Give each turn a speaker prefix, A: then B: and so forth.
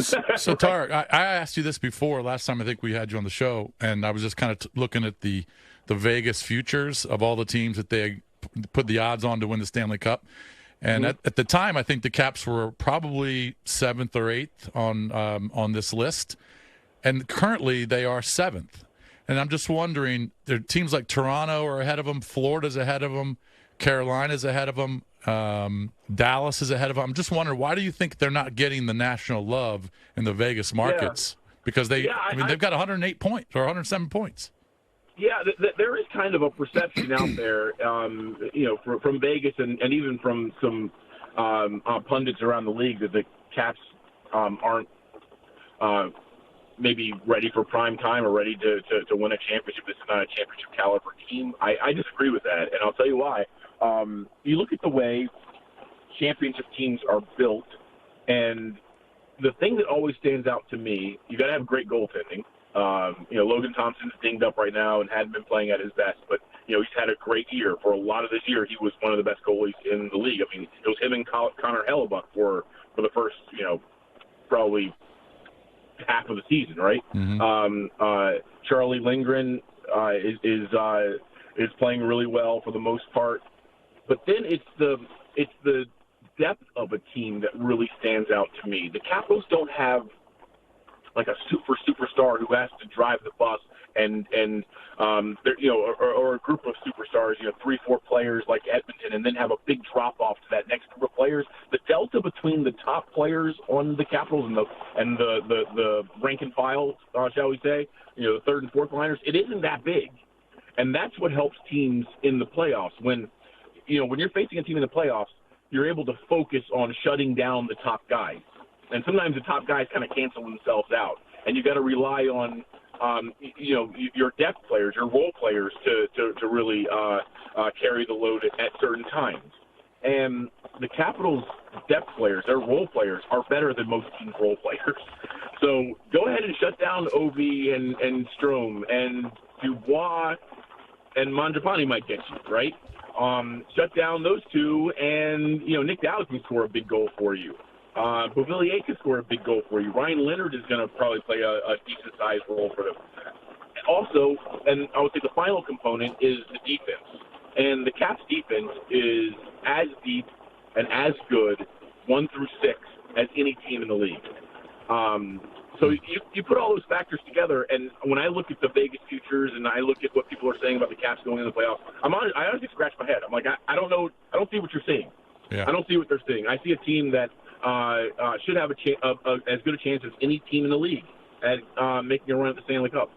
A: So Tarik, I asked you this before last time I think we had you on the show, and I was just kind of looking at the Vegas futures of all the teams that they put the odds on to win the Stanley Cup. And at the time, I think the Caps were probably 7th or 8th on this list, and currently they are 7th. And I'm just wondering, there are teams like Toronto are ahead of them, Florida's ahead of them, Carolina's ahead of them, Dallas is ahead of them. I'm just wondering, why do you think they're not getting the national love in the Vegas markets? Because they've got 108 points or 107 points.
B: Yeah, there is kind of a perception out there, from Vegas and even from some pundits around the league that the Caps aren't maybe ready for prime time or ready to win a championship. This is not a championship caliber team. I disagree with that, and I'll tell you why. You look at the way championship teams are built, and the thing that always stands out to me, you got to have great goaltending. Logan Thompson's dinged up right now and hadn't been playing at his best, but he's had a great year. For a lot of this year, he was one of the best goalies in the league. I mean, it was him and Connor Hellebuck for the first, probably half of the season, right? Mm-hmm. Charlie Lindgren is playing really well for the most part, but then it's the depth of a team that really stands out to me. The Capitals don't have like a superstar who has to drive the bus and or a group of superstars, 3-4 players like Edmonton, and then have a big drop off to that next group of players. The delta between the top players on the Capitals and the rank and file, shall we say, the third and fourth liners, it isn't that big, and that's what helps teams in the playoffs. When you're facing a team in the playoffs, you're able to focus on shutting down the top guys. And sometimes the top guys kind of cancel themselves out, and you got to rely on, your depth players, your role players, to really carry the load at certain times. And the Capitals' depth players, their role players, are better than most teams' role players. So go ahead and shut down Ovi and Strome, and Dubois and Mangiapane might get you, right? Shut down those two, and Nick Dowd can score a big goal for you. Beauvillier can score a big goal for you. Ryan Leonard is going to probably play a decent-sized role for them. Also, and I would say the final component is the defense. And the Caps' defense is as deep and as good, 1 through 6, as any team in the league. So you put all those factors together, and when I look at the Vegas futures and I look at what people are saying about the Caps going into the playoffs, I honestly scratch my head. I'm like, I don't know. I don't see what you're seeing. Yeah. I don't see what they're seeing. I see a team that should have as good a chance as any team in the league at making a run at the Stanley Cup.